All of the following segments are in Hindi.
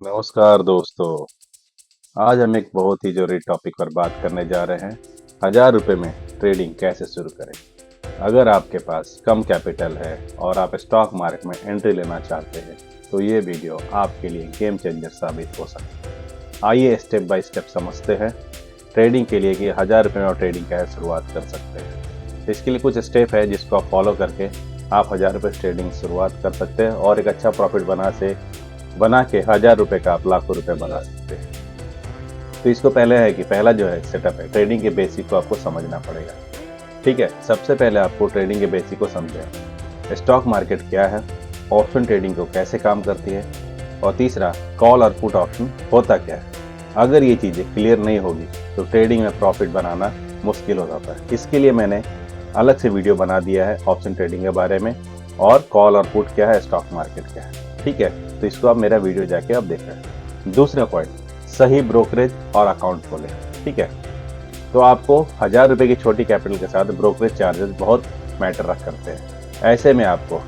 नमस्कार दोस्तों। आज हम एक बहुत ही जरूरी टॉपिक पर बात करने जा रहे हैं। 1000 रुपये में ट्रेडिंग कैसे शुरू करें। अगर आपके पास कम कैपिटल है और आप स्टॉक मार्केट में एंट्री लेना चाहते हैं तो ये वीडियो आपके लिए गेम चेंजर साबित हो सकता है। आइए स्टेप बाय स्टेप समझते हैं ट्रेडिंग के लिए कि 1000 रुपये में ट्रेडिंग कैसे शुरुआत कर सकते हैं। इसके लिए कुछ स्टेप है जिसको आप फॉलो करके आप 1000 रुपये ट्रेडिंग शुरुआत कर सकते हैं और एक अच्छा प्रॉफिट बना के 1000 रुपये का आप लाखों रुपए बना सकते हैं। तो इसको पहले है कि पहला जो है सेटअप है, ट्रेडिंग के बेसिक को आपको समझना पड़ेगा। ठीक है, सबसे पहले आपको ट्रेडिंग के बेसिक को समझें। स्टॉक मार्केट क्या है, ऑप्शन ट्रेडिंग को कैसे काम करती है, और तीसरा कॉल और पुट ऑप्शन होता क्या है। अगर ये चीज़ें क्लियर नहीं होगी तो ट्रेडिंग में प्रॉफिट बनाना मुश्किल हो जाता है। इसके लिए मैंने अलग से वीडियो बना दिया है ऑप्शन ट्रेडिंग के बारे में, और कॉल और पुट क्या है, स्टॉक मार्केट क्या है। ठीक है, तो इसको आप मेरा वीडियो जाके आप देख लें। दूसरा पॉइंट, सही ब्रोकरेज और अकाउंट खोलें। ठीक है, तो आपको 1000 रुपये की छोटी कैपिटल के साथ ब्रोकरेज चार्जेस बहुत मैटर रख करते हैं। ऐसे में आपको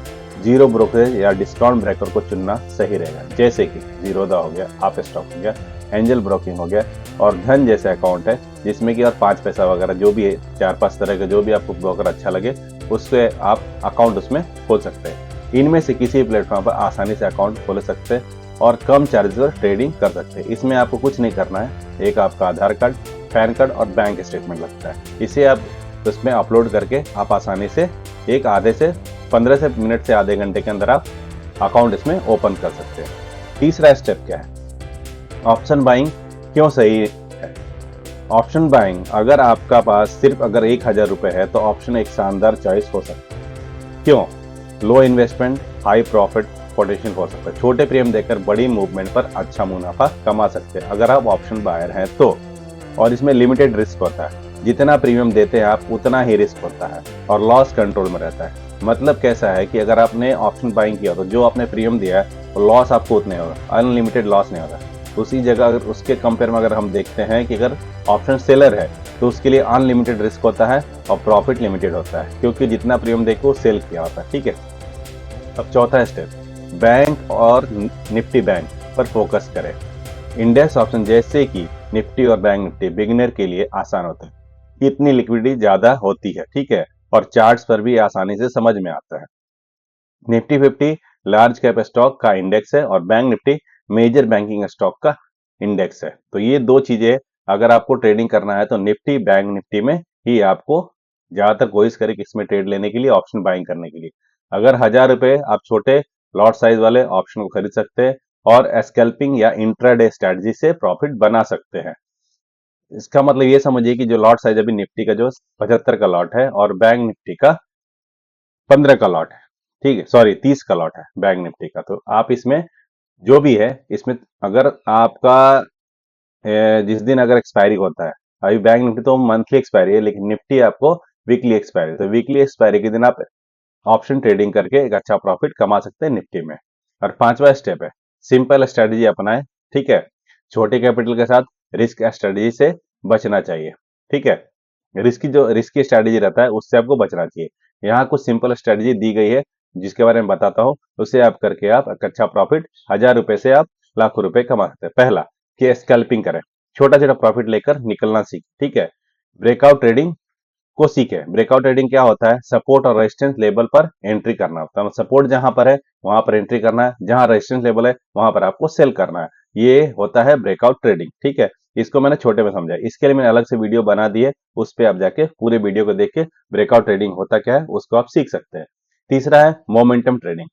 जीरो ब्रोकरेज या डिस्काउंट ब्रेकर को चुनना सही रहेगा, जैसे कि जीरोदा हो गया, आप स्टॉक हो गया, एंजल ब्रोकिंग हो गया, और धन जैसे अकाउंट है जिसमें कि और 5 पैसा वगैरह जो भी है, 4-5 तरह के जो भी आपको ब्रोकर अच्छा लगे उससे आप अकाउंट उसमें खोल सकते हैं। इनमें से किसी प्लेटफॉर्म पर आसानी से अकाउंट खोल सकते हैं और कम चार्जेस पर ट्रेडिंग कर सकते हैं। इसमें आपको कुछ नहीं करना है, एक आपका आधार कार्ड, पैन कार्ड और बैंक स्टेटमेंट लगता है। इसे आप उसमें अपलोड करके आप आसानी से एक आधे से 15 से मिनट से आधे घंटे के अंदर आप अकाउंट इसमें ओपन कर सकते हैं। तीसरा स्टेप क्या है, ऑप्शन बाइंग क्यों सही है। ऑप्शन बाइंग, अगर आपका पास सिर्फ अगर 1000 रुपये है तो ऑप्शन एक शानदार चॉइस हो सकता है। क्यों? लो इन्वेस्टमेंट, हाई प्रॉफिट पोटेंशियल हो सकता है। छोटे प्रीमियम देकर बड़ी मूवमेंट पर अच्छा मुनाफा कमा सकते हैं अगर आप ऑप्शन बायर हैं तो। और इसमें लिमिटेड रिस्क होता है, जितना प्रीमियम देते हैं आप उतना ही रिस्क होता है, और लॉस कंट्रोल में रहता है। मतलब कैसा है कि अगर आपने ऑप्शन बाइंग किया तो जो आपने प्रीमियम दिया है तो लॉस आपको उतने होगा, अनलिमिटेड लॉस नहीं होगा। उसी जगह अगर उसके कंपेयर में अगर हम देखते हैं कि अगर ऑप्शन सेलर है तो उसके लिए अनलिमिटेड रिस्क होता है और प्रॉफिट लिमिटेड होता है, क्योंकि जितना प्रीमियम देखो सेल किया होता है। ठीक है, अब चौथा स्टेप, बैंक और निफ्टी बैंक पर फोकस करें। इंडेक्स ऑप्शन जैसे कि निफ्टी और बैंक निफ्टी बिगिनर के लिए आसान होता है, इतनी लिक्विडिटी ज्यादा होती है। ठीक है, और चार्ट्स पर भी आसानी से समझ में आता है। निफ्टी 50 लार्ज कैप स्टॉक का इंडेक्स है और bank Nifty major banking stock का इंडेक्स है। तो ये दो चीजें अगर आपको ट्रेडिंग करना है तो निफ्टी बैंक निफ्टी में ही आपको ज्यादातर कोशिश करें इसमें ट्रेड लेने के लिए, ऑप्शन बाइंग करने के लिए। अगर 1000 रुपये आप छोटे लॉट साइज वाले ऑप्शन को खरीद सकते हैं और स्कैल्पिंग या इंट्राडे स्ट्रेटजी से प्रॉफिट बना सकते हैं। इसका मतलब ये समझिए कि जो लॉट साइज अभी निफ्टी का जो 75 का लॉट है और बैंक निफ्टी का 15 का लॉट है। ठीक है, सॉरी 30 का लॉट है बैंक निफ्टी का। तो आप इसमें जो भी है इसमें अगर आपका जिस दिन अगर एक्सपायरी होता है, अभी बैंक निफ्टी तो मंथली एक्सपायरी है लेकिन निफ्टी आपको वीकली एक्सपायरी, तो वीकली एक्सपायरी के दिन आप ऑप्शन ट्रेडिंग करके एक अच्छा प्रॉफिट कमा सकते हैं निफ्टी में। और पांचवा स्टेप है, सिंपल स्ट्रेटजी अपनाएं। ठीक है, छोटे कैपिटल के साथ रिस्क स्ट्रेटजी से बचना चाहिए। ठीक है, रिस्की स्ट्रेटजी रहता है उससे आपको बचना चाहिए। यहाँ कुछ सिंपल स्ट्रेटजी दी गई है जिसके बारे में बताता हूँ, उसे आप करके आप एक अच्छा प्रॉफिट 1000 रुपये से आप लाखों रुपए कमा सकते हैं। पहला कि स्कैल्पिंग करें, छोटा छोटा प्रॉफिट लेकर निकलना सीखें। ठीक है, ब्रेकआउट ट्रेडिंग को सीखे। ब्रेकआउट ट्रेडिंग क्या होता है, सपोर्ट और रेजिस्टेंस लेवल पर एंट्री करना होता है। सपोर्ट जहां पर है वहां पर एंट्री करना है, जहां रेजिस्टेंस लेवल है वहां पर आपको सेल करना है। ये होता है ब्रेकआउट ट्रेडिंग। ठीक है, इसको मैंने छोटे में समझा, इसके लिए मैंने अलग से वीडियो बना दी है, उस पर आप जाके पूरे वीडियो को देख के ब्रेकआउट ट्रेडिंग होता क्या है उसको आप सीख सकते हैं। तीसरा है मोमेंटम ट्रेडिंग।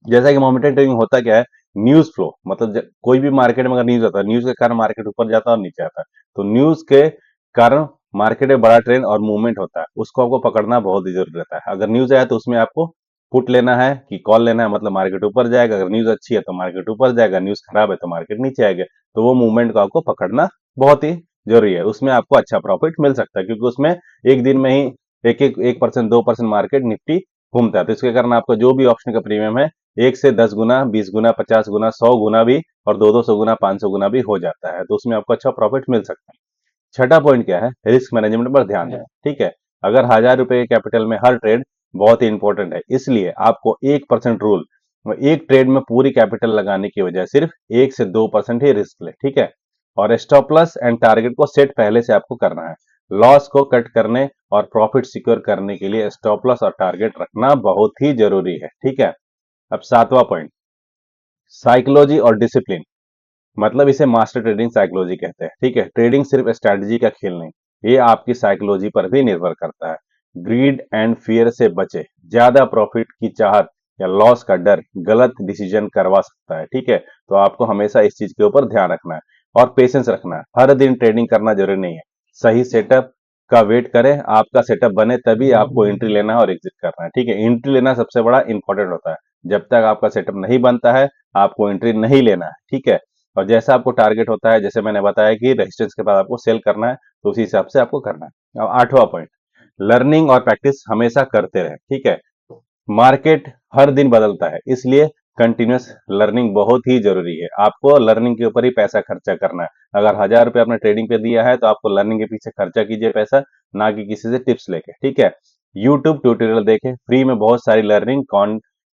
जैसा कि मोमेंटम ट्रेडिंग होता क्या है, न्यूज फ्लो, मतलब कोई भी मार्केट में अगर न्यूज आता है, न्यूज के कारण मार्केट ऊपर जाता है और नीचे आता है, तो न्यूज के कारण मार्केट में बड़ा ट्रेंड और मूवमेंट होता है, उसको आपको पकड़ना बहुत ही जरूरी रहता है। अगर न्यूज आया तो उसमें आपको पुट लेना है कि कॉल लेना है, मतलब मार्केट ऊपर जाएगा। अगर न्यूज अच्छी है तो मार्केट ऊपर जाएगा, न्यूज खराब है तो मार्केट नीचे आएगा। तो वो मूवमेंट को आपको पकड़ना बहुत ही जरूरी है, उसमें आपको अच्छा प्रॉफिट मिल सकता है, क्योंकि उसमें एक दिन में ही 1% 2% मार्केट निफ्टी घूमता है। तो इसके कारण आपका जो भी ऑप्शन का प्रीमियम है 1 से 10 गुना, 20 गुना, 50 गुना, 100 गुना भी, और 200 गुना, 500 गुना भी हो जाता है। तो उसमें आपको अच्छा प्रॉफिट मिल सकता है। छठा पॉइंट क्या है, रिस्क मैनेजमेंट पर ध्यान दें। ठीक है, अगर 1000 रुपए के कैपिटल में हर ट्रेड बहुत ही इंपॉर्टेंट है, इसलिए आपको 1% रूल वो एक ट्रेड में पूरी कैपिटल लगाने की वजह सिर्फ 1 से 2% ही रिस्क ले, ठीक है। और स्टॉप लॉस एंड टारगेट को सेट पहले से आपको करना है। लॉस को कट करने और प्रॉफिट सिक्योर करने के लिए स्टॉप लॉस और टारगेट रखना बहुत ही जरूरी है, ठीक है। अब 7वां पॉइंट, साइकोलॉजी और डिसिप्लिन, मतलब इसे मास्टर ट्रेडिंग साइकोलॉजी कहते हैं, ठीक है। ट्रेडिंग सिर्फ स्ट्रैटेजी का खेल नहीं, ये आपकी साइकोलॉजी पर भी निर्भर करता है। ग्रीड एंड फियर से बचे, ज्यादा प्रॉफिट की चाहत या लॉस का डर गलत डिसीजन करवा सकता है, ठीक है। तो आपको हमेशा इस चीज के ऊपर ध्यान रखना है और पेशेंस रखना है। हर दिन ट्रेडिंग करना जरूरी नहीं है। सही सेटअप का वेट करें, आपका सेटअप बने तभी आपको एंट्री लेना है और एग्जिट करना है, ठीक है। एंट्री लेना सबसे बड़ा इंपॉर्टेंट होता है। जब तक आपका सेटअप नहीं बनता है आपको एंट्री नहीं लेना है, ठीक है। और जैसा आपको टारगेट होता है, जैसे मैंने बताया कि रेजिस्टेंस के बाद आपको सेल करना है, तो उसी हिसाब से आपको करना है। अब 8वां पॉइंट, लर्निंग और प्रैक्टिस हमेशा करते रहे, ठीक है। मार्केट हर दिन बदलता है, इसलिए कंटिन्यूस लर्निंग बहुत ही जरूरी है। आपको लर्निंग के ऊपर ही पैसा खर्चा करना है। अगर 1000 रुपये आपने ट्रेडिंग पे दिया है तो आपको लर्निंग के पीछे खर्चा कीजिए पैसा, ना कि किसी से टिप्स लेके, ठीक है। यूट्यूब ट्यूटोरियल देखें, फ्री में बहुत सारी लर्निंग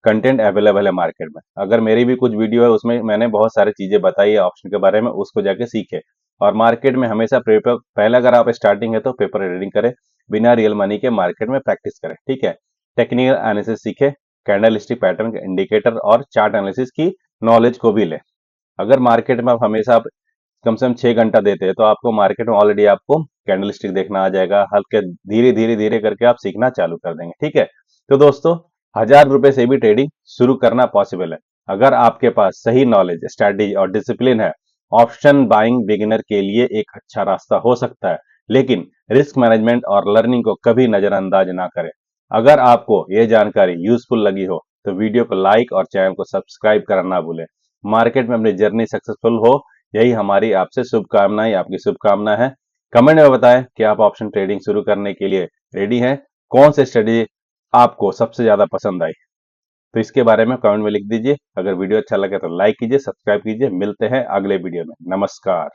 कंटेंट अवेलेबल है मार्केट में। अगर मेरी भी कुछ वीडियो है उसमें मैंने बहुत सारी चीजें बताई है ऑप्शन के बारे में, उसको जाके सीखे। और मार्केट में हमेशा पेपर, पहले अगर आप स्टार्टिंग है तो पेपर ट्रेडिंग करें, बिना रियल मनी के मार्केट में प्रैक्टिस करें, ठीक है। टेक्निकल एनालिसिस सीखे, कैंडल स्टिक पैटर्न, इंडिकेटर और चार्ट एनालिसिस की नॉलेज को भी ले। अगर मार्केट में आप हमेशा आप कम से कम 6 घंटा देते हैं तो आपको मार्केट में ऑलरेडी आपको कैंडल स्टिक देखना आ जाएगा। हल्के धीरे धीरे धीरे करके आप सीखना चालू कर देंगे, ठीक है। तो दोस्तों, 1000 रुपए से भी ट्रेडिंग शुरू करना पॉसिबल है अगर आपके पास सही नॉलेज, स्ट्रैटेजी और डिसिप्लिन है। ऑप्शन बाइंग बिगिनर के लिए एक अच्छा रास्ता हो सकता है, लेकिन रिस्क मैनेजमेंट और लर्निंग को कभी नजरअंदाज ना करें। अगर आपको यह जानकारी यूजफुल लगी हो तो वीडियो को लाइक और चैनल को सब्सक्राइब करना ना भूलें। मार्केट में अपनी जर्नी सक्सेसफुल हो, यही हमारी आपसे शुभकामनाएं, आपकी शुभकामना है। कमेंट में बताएं कि आप ऑप्शन ट्रेडिंग शुरू करने के लिए रेडी हैं। कौन सी स्ट्रेटेजी आपको सबसे ज्यादा पसंद आई, तो इसके बारे में कमेंट में लिख दीजिए। अगर वीडियो अच्छा लगे तो लाइक कीजिए, सब्सक्राइब कीजिए। मिलते हैं अगले वीडियो में। नमस्कार।